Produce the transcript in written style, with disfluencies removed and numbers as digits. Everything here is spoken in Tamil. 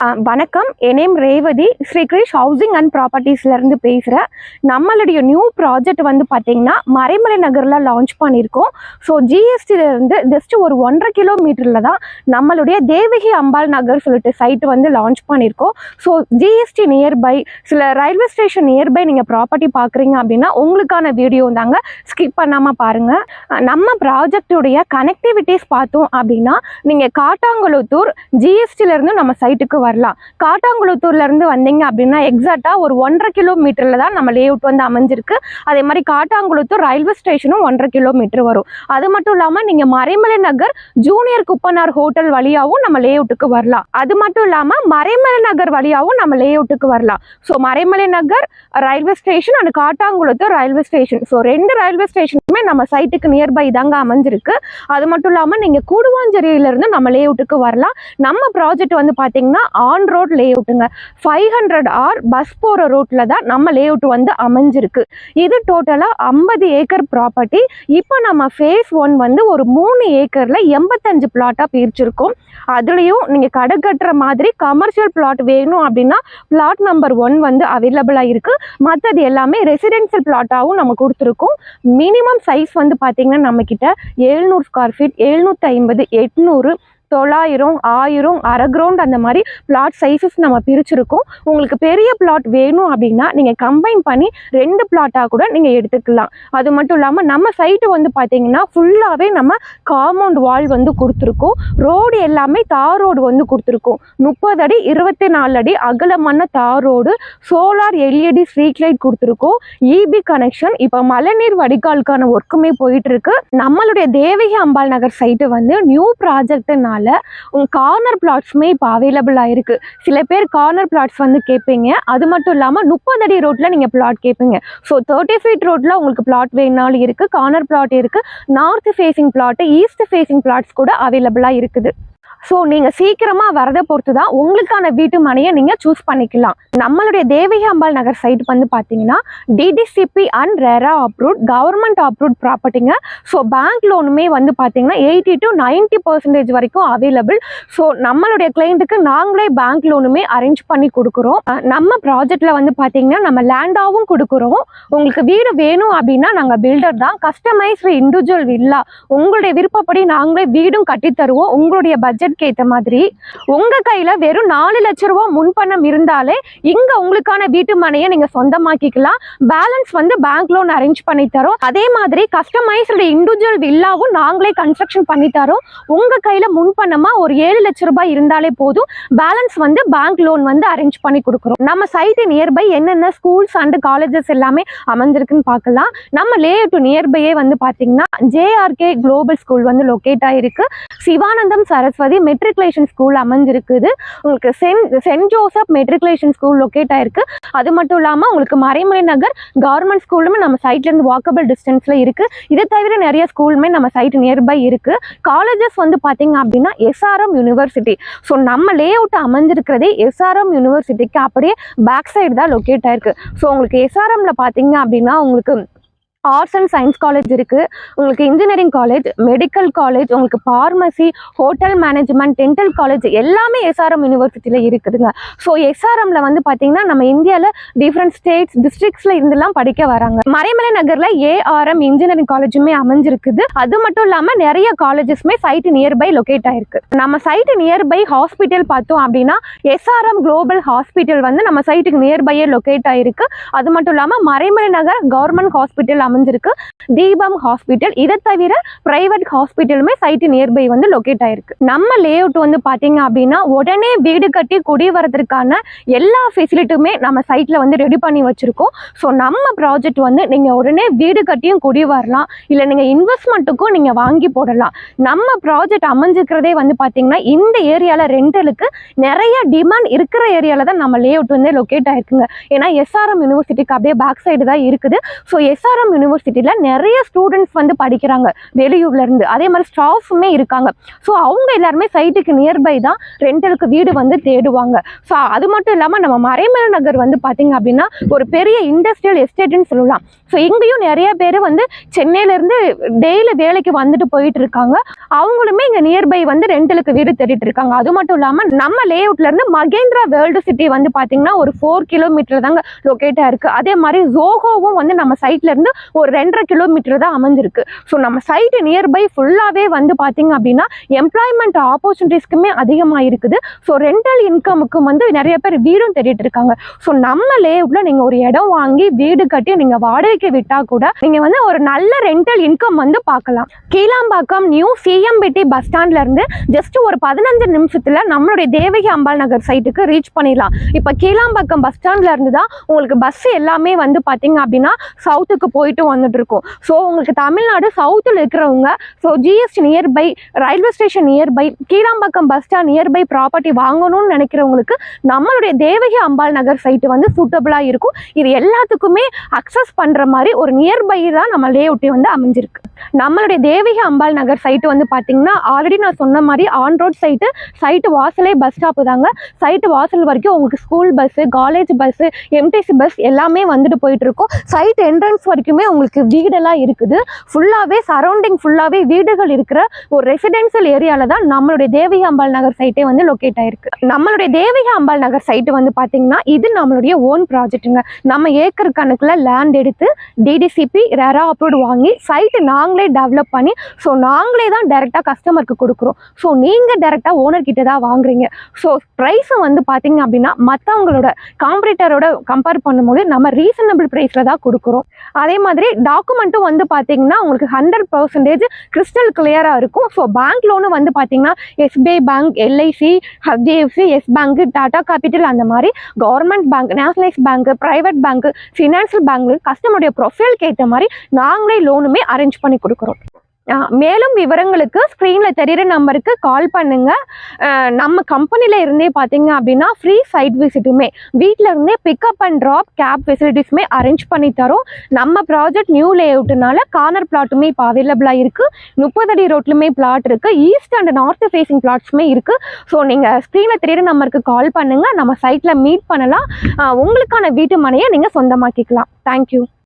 வணக்கம். என் name Revathi. Sri Krish housing and ப்ராப்பர்ட்டிஸ்லேருந்து பேசுகிறேன். நம்மளுடைய நியூ ப்ராஜெக்ட் வந்து பார்த்திங்கன்னா மறைமலை நகரில் லான்ச் பண்ணியிருக்கோம். ஸோ ஜிஎஸ்டியிலேருந்து ஜஸ்ட் ஒரு 1.5 கிலோமீட்டரில் தான் நம்மளுடைய தேவகி அம்பாள் நகர் சொல்லிட்டு சைட்டு வந்து லான்ச் பண்ணியிருக்கோம். ஸோ ஜிஎஸ்டி நியர்பை, சில ரயில்வே ஸ்டேஷன் நியர்பை நீங்கள் ப்ராப்பர்ட்டி பார்க்குறீங்க அப்படின்னா உங்களுக்கான வீடியோ தாங்க, ஸ்கிப் பண்ணாமல் பாருங்கள். நம்ம ப்ராஜெக்டுடைய கனெக்டிவிட்டிஸ் பார்த்தோம் அப்படின்னா நீங்கள் காட்டாங்குளத்தூர் ஜிஎஸ்டியிலேருந்து நம்ம சைட்டுக்கு வரலாம். காட்டாங்குளத்தூர்ல இருந்து வந்தீங்க அப்படின்னா எக்ஸாக்டா ஒரு 1.5 கிலோமீட்டர்ல தான் நம்ம லேஅவுட் வந்து அமைஞ்சிருக்கு. அதே மாதிரி காட்டாங்குளத்தூர் ரயில்வே ஸ்டேஷனும் 1.5 கிலோமீட்டர் வரும். அது மட்டும் இல்லாம நீங்க மறைமலை நகர் ஜூனியர் குப்பனார் ஹோட்டல் வழியாவும் நம்ம லேஅவுட்டுக்கு வரலாம். அது மட்டும் இல்லாம மறைமலை நகர் வழியாவும் நம்ம லேஅவுட்டுக்கு வரலாம். So Maraimalai Nagar railway station and Kattankulathur railway station, so 2 railway ஸ்டேஷனுமே நம்ம சைட்டுக்கு நியர்பை தாங்க அமைஞ்சிருக்கு. அது மட்டும் இல்லாம நீங்க கூடுவாஞ்சேரியில இருந்து நம்ம லேஅவுட்டுக்கு வரலாம். நம்ம ப்ராஜெக்ட் வந்து பாத்தீங்கன்னா ஆன் ரோட் லேஅவுட்டுங்க. 500 ஆர் பஸ் போகிற ரோட்டில் தான் நம்ம லேஅவுட் வந்து அமைஞ்சிருக்கு. இது டோட்டலாக 50 ஏக்கர் ப்ராப்பர்ட்டி. இப்போ நம்ம ஃபேஸ் 1 வந்து ஒரு 3 ஏக்கரில் 85 பிளாட்டாக பிரிச்சிருக்கோம். அதுலேயும் நீங்கள் கடை கட்டுற மாதிரி கமர்ஷியல் பிளாட் வேணும் அப்படின்னா பிளாட் நம்பர் 1 வந்து அவைலபிளாக இருக்குது. மற்றது எல்லாமே ரெசிடென்ஷியல் பிளாட்டாகவும் நம்ம கொடுத்துருக்கோம். மினிமம் சைஸ் வந்து பார்த்திங்கன்னா நம்மக்கிட்ட 700 ஸ்கொயர் ஃபீட், 750, 800, 900, 1000, அரை கிரவுண்ட் அந்த மாதிரி பிளாட் சைஸஸ் நம்ம பிரிச்சிருக்கோம். உங்களுக்கு பெரிய பிளாட் வேணும் அப்படின்னா நீங்கள் கம்பைன் பண்ணி 2 பிளாட்டாக கூட நீங்கள் எடுத்துக்கலாம். அது மட்டும் இல்லாமல் நம்ம சைட்டு வந்து பார்த்தீங்கன்னா ஃபுல்லாகவே நம்ம காம்பவுண்ட் வால் வந்து கொடுத்துருக்கோம். ரோடு எல்லாமே தார் ரோடு வந்து கொடுத்துருக்கோம். 30 அடி 24 அடி அகலமான தார் road, solar LED street light கொடுத்துருக்கோம். EB connection. இப்போ மழைநீர் வடிகாலுக்கான ஒர்க்குமே போயிட்டு இருக்கு. நம்மளுடைய தேவகி அம்பாள் நகர் சைட்டு வந்து நியூ ப்ராஜெக்ட்னால உங்க கார்னர் பிளாட்ஸுமே இப்போ அவைலபிளாக இருக்குது. சில பேர் கார்னர் பிளாட்ஸ் வந்து கேட்பீங்க. அது மட்டும் இல்லாமல் 30 அடி ரோட்டில் நீங்கள் பிளாட் கேட்பீங்க. ஸோ 30 ஃபீட் ரோட்டில் உங்களுக்கு பிளாட் வேணாலும் இருக்குது, கார்னர் பிளாட் இருக்குது, north facing plot, east facing plots கூட அவைலபிளாக இருக்குது. ஸோ நீங்கள் சீக்கிரமாக வரதை பொறுத்து தான் உங்களுக்கான வீட்டு மனையை நீங்கள் சூஸ் பண்ணிக்கலாம். நம்மளுடைய தேவகி அம்பாள் நகர் சைட் வந்து பார்த்தீங்கன்னா DTCP and RERA approved, government approved ப்ராப்பர்ட்டிங்க. ஸோ பேங்க் லோனுமே வந்து பார்த்தீங்கன்னா 80 to 90% வரைக்கும் அவைலபிள். ஸோ நம்மளுடைய கிளைண்ட்டுக்கு நாங்களே பேங்க் லோனுமே அரேஞ்ச் பண்ணி கொடுக்குறோம். நம்ம ப்ராஜெக்டில் வந்து பார்த்தீங்கன்னா நம்ம லேண்டாகவும் கொடுக்குறோம். உங்களுக்கு வீடு வேணும் அப்படின்னா நாங்கள் பில்டர் தான். கஸ்டமைஸ்டு இண்டிவிஜுவல் வில்லா உங்களுடைய விருப்பப்படி நாங்களே வீடும் கட்டித்தருவோம். உங்களுடைய பட்ஜெட் ஏத்த மாதிரி உங்க கையில வெறும் 4 லட்சம் ரூபாய் முன்பணம் இருந்தாலே இங்க உங்களுக்கான வீட்டு மனையை நீங்க சொந்தமாக்கிக்கலாம். பேலன்ஸ் வந்து பேங்க் லோன் அரேஞ்ச் பண்ணி தரோம். அதே மாதிரி கஸ்டமைஸ்டு இண்டிவிஜுவல் வில்லாவும் நாங்களே கன்ஸ்ட்ரக்ஷன் பண்ணி தரோம். உங்க கையில முன்பணமா ஒரு 7 லட்சம் ரூபாய் இருந்தாலே போதும். பேலன்ஸ் வந்து பேங்க் லோன் வந்து அரேஞ்ச் பண்ணி கொடுக்குறோம். நம்ம சைட்டு நியர்பை என்னென்ன ஸ்கூல்ஸ் அண்ட் காலேஜஸ் எல்லாமே அமைஞ்சிருக்குன்னு பார்க்கலாம். நம்ம லேஅவுட் நியர்பையே வந்து பாத்தீங்கன்னா ஜேஆர்கே குளோபல் ஸ்கூல் வந்து லொக்கேட் ஆயிருக்கு. சிவானந்தம் சரஸ்வதி மெட்ரிகுலேஷன் ஸ்கூல் அமைஞ்சிருக்குது. உங்களுக்கு saint Joseph matriculation school locate ஆயிருக்கு. அது மட்டும் இல்லாமல் உங்களுக்கு மறைமலை நகர் கவர்மெண்ட் ஸ்கூலுமே நம்ம சைட்லேருந்து வாக்கபிள் டிஸ்டன்ஸில் இருக்குது. இதை தவிர நிறைய ஸ்கூலுமே நம்ம சைட் நியர்பை இருக்குது. காலேஜஸ் வந்து பார்த்தீங்க அப்படின்னா எஸ்ஆர்எம் யூனிவர்சிட்டி. ஸோ நம்ம லேஅவுட் அமைஞ்சிருக்கிறதே எஸ்ஆர்எம் யூனிவர்சிட்டிக்கு அப்படியே பேக் சைடு தான் லொக்கேட் ஆயிருக்கு. ஸோ உங்களுக்கு எஸ்ஆர்எம்ல பார்த்தீங்க அப்படின்னா உங்களுக்கு ஆர்ட்ஸ் அண்ட் சயின்ஸ் காலேஜ் இருக்குது, உங்களுக்கு இன்ஜினியரிங் காலேஜ், மெடிக்கல் காலேஜ், உங்களுக்கு pharmacy, hotel management, dental college எல்லாமே எஸ்ஆர்எம் யூனிவர்சிட்டியில் இருக்குதுங்க. ஸோ எஸ்ஆர்எம்ல வந்து பார்த்தீங்கன்னா நம்ம இந்தியாவில் டிஃப்ரெண்ட் ஸ்டேட்ஸ் டிஸ்ட்ரிக்ட்ஸில் இருந்தெல்லாம் படிக்க வராங்க. மறைமலை நகரில் ஏஆர்எம் இன்ஜினியரிங் காலேஜுமே அமைஞ்சிருக்குது. அது மட்டும் இல்லாமல் நிறைய காலேஜஸ்மே சைட்டு நியர்பை லொக்கேட் ஆயிருக்கு. நம்ம சைட்டு நியர்பை ஹாஸ்பிட்டல் பார்த்தோம் அப்படின்னா எஸ்ஆர்எம் குளோபல் ஹாஸ்பிட்டல் வந்து நம்ம சைட்டுக்கு நியர்பையே லொக்கேட் ஆயிருக்கு. அது மட்டும் இல்லாமல் மறைமலை நகர் கவர்மெண்ட் ஹாஸ்பிட்டல் அமைஞ்சிருக்கு, தீபம் ஹாஸ்பிட்டல். இதை தவிர பிரைவேட் ஹாஸ்பிட்டலுமே சைட்டு நியர்பை வந்து லொக்கேட் ஆயிருக்கு. நம்ம லேஅவுட் வந்து பாத்தீங்க அப்படின்னா உடனே வீடு கட்டி குடி வரதுக்கான எல்லா ஃபெசிலிட்டியுமே நம்ம சைட்ல வந்து ரெடி பண்ணி வச்சிருக்கோம். ஸோ நம்ம ப்ராஜெக்ட் வந்து நீங்க உடனே வீடு கட்டியும் குடி வரலாம், இல்லை நீங்க இன்வெஸ்ட்மெண்ட்டுக்கும் நீங்க வாங்கி போடலாம். நம்ம ப்ராஜெக்ட் அமைஞ்சிருக்கிறதே வந்து பாத்தீங்கன்னா இந்த ஏரியால ரெண்டலுக்கு நிறைய டிமாண்ட் இருக்கிற ஏரியால தான் நம்ம லேஅவுட் வந்து லொக்கேட் ஆயிருக்குங்க. ஏன்னா எஸ்ஆர்எம் யூனிவர்சிட்டிக்கு அப்படியே பேக் சைடு தான் இருக்குது. ஸோ எஸ்ஆர்எம் யூனிவர்சிட்டியில் நிறைய ஸ்டூடெண்ட்ஸ் வந்து படிக்கிறாங்க வெளியூர்ல இருந்து. அதே மாதிரி ஸ்டாஃப்ஸுமே இருக்காங்க. ஸோ அவங்க எல்லாருமே சைட்டுக்கு நியர்பை தான் ரெண்டலுக்கு வீடு வந்து தேடுவாங்க. ஸோ அது மட்டும் இல்லாமல் நம்ம மறைமலை நகர் வந்து பார்த்தீங்க அப்படின்னா ஒரு பெரிய இண்டஸ்ட்ரியல் எஸ்டேட்னு சொல்லலாம். ஸோ இங்கேயும் நிறைய பேர் வந்து சென்னையிலேருந்து டெய்லி வேலைக்கு வந்துட்டு போயிட்டு இருக்காங்க. அவங்களுமே இங்கே நியர்பை வந்து ரெண்டலுக்கு வீடு தேடிட்டு இருக்காங்க. அது மட்டும் இல்லாமல் நம்ம லேஅவுட்லேருந்து மகேந்திரா வேர்ல்டு சிட்டி வந்து பார்த்தீங்கன்னா ஒரு 4 கிலோமீட்டர் தாங்க லொக்கேட்டாக இருக்குது. அதே மாதிரி ஜோகோவும் வந்து நம்ம சைட்லேருந்து ஒரு 2.5 கிலோமீட்டர் தான் அமைஞ்சிருக்கு. ஸோ நம்ம சைட்டு நியர்பை ஃபுல்லாகவே வந்து பார்த்தீங்க அப்படின்னா எம்ப்ளாய்மெண்ட் ஆப்பர்ச்சுனிட்டிஸ்க்குமே அதிகமாக இருக்குது. ஸோ ரெண்டல் இன்கமுக்கு வந்து நிறைய பேர் வீடும் தேடிட்டு இருக்காங்க. ஸோ நம்ம லேஅவுட்டில் நீங்கள் ஒரு இடம் வாங்கி வீடு கட்டி நீங்கள் வாடகைக்கு விட்டால் கூட நீங்கள் வந்து ஒரு நல்ல ரெண்டல் இன்கம் வந்து பார்க்கலாம். கீழாம்பாக்கம் நியூ சிஎம்பிடி பஸ் ஸ்டாண்ட்லேருந்து ஜஸ்ட் ஒரு 15 நிமிஷத்தில் நம்மளுடைய தேவகி அம்பாள் நகர் சைட்டுக்கு ரீச் பண்ணிடலாம். இப்போ கீழாம்பாக்கம் பஸ் ஸ்டாண்ட்ல இருந்து தான் உங்களுக்கு பஸ் எல்லாமே வந்து பார்த்தீங்க அப்படின்னா சவுத்துக்கு போயிட்டு வந்துட்டு இருக்கும். ஸோ உங்களுக்கு தமிழ்நாடு சவுத்தில் இருக்கிறவங்க so GST nearby, railway station nearby, Kilambakkam bus stand nearby property வாங்கணும்னு நினைக்கிறவங்களுக்கு நம்மளுடைய தேவகி அம்பாள் நகர் சைட்டு வந்து சூட்டபிளாக இருக்கும். இது எல்லாத்துக்குமே அக்சஸ் பண்ணுற மாதிரி ஒரு நியர்பை தான் நம்ம லேஅவுட்டே வந்து அமைஞ்சிருக்கு. நம்மளுடைய தேவகி அம்பாள் நகர் சைட்டு வந்து பார்த்தீங்கன்னா ஆல்ரெடி நான் சொன்ன மாதிரி ஆன் ரோட் சைட்டு வாசலே பஸ் ஸ்டாப்பு தாங்க. சைட்டு வாசல் வரைக்கும் உங்களுக்கு school bus, college bus, MTC bus எல்லாமே வந்துட்டு போயிட்டு இருக்கும். சைட் என்ட்ரன்ஸ் வரைக்குமே உங்களுக்கு வீடெல்லாம் இருக்குது. ஃபுல்லாகவே சரௌண்டிங் ஃபுல்லாகவே வீடுகள் இருக்கிற ஒரு ரெசிடென்சியல் ஏரியாவில் தான் நம்மளுடைய தேவகி அம்பாள் நகர் சைட்டே வந்து லொக்கேட் ஆயிருக்கு. நம்மளுடைய தேவகி அம்பாள் நகர் சைட்டு வந்து பார்த்தீங்கன்னா இது நம்மளுடைய ஓன் ப்ராஜெக்ட்டுங்க. நம்ம ஏக்கர் கணக்கில் லேண்ட் எடுத்து டிடிசிபி ரெரா அப்ரூவ்டு வாங்கி சைட்டு நாங்களே டெவலப் பண்ணி ஸோ நாங்களே தான் டைரெக்டாக கஸ்டமருக்கு கொடுக்குறோம். ஸோ நீங்கள் டைரெக்டாக ஓனர்கிட்ட தான் வாங்குறீங்க. ஸோ ப்ரைஸும் வந்து பார்த்தீங்க அப்படின்னா மற்றவங்களோட காம்படிட்டரோட கம்பேர் பண்ணும்போது நம்ம ரீசனபிள் ப்ரைஸில் தான் கொடுக்குறோம். அதே மாதிரி டாக்குமெண்ட்டும் வந்து பார்த்தீங்கன்னா உங்களுக்கு 100% கிறிஸ்டல் கிளியராக இருக்கும். ஸோ பேங்க் லோனும் வந்து பார்த்தீங்கன்னா SBI bank, LIC, HDFC, yes bank, Tata capital அந்த மாதிரி government bank, nationalise bank, private bank, financial bank கஸ்டமருடைய ப்ரொஃபைலுக்கு ஏற்ற மாதிரி நாங்களே லோனுமே அரேஞ்ச் பண்ணி கொடுக்குறோம். மேலும் விவரங்களுக்கு ஸ்க்ரீனில் தெரிகிற நம்பருக்கு கால் பண்ணுங்கள். நம்ம கம்பெனியில் இருந்தே பார்த்தீங்க அப்படின்னா ஃப்ரீ சைட் விசிட்டுமே வீட்டில் இருந்தே பிக்கப் அண்ட் ட்ராப் கேப் ஃபெசிலிட்டிஸுமே அரேஞ்ச் பண்ணி தரோம். நம்ம ப்ராஜெக்ட் நியூ லேஅவுட்னால கார்னர் பிளாட்டுமே இப்போ அவைலபிளாக இருக்குது. 30 அடி ரோட்லுமே பிளாட் இருக்குது. ஈஸ்ட் அண்ட் நார்த் ஃபேஸிங் பிளாட்ஸுமே இருக்குது. ஸோ நீங்கள் ஸ்க்ரீனில் தெரிகிற நம்பருக்கு கால் பண்ணுங்கள். நம்ம சைட்டில் மீட் பண்ணலாம். உங்களுக்கான வீட்டு மனையை நீங்கள் சொந்தமாக்கிக்கலாம். தேங்க்யூ.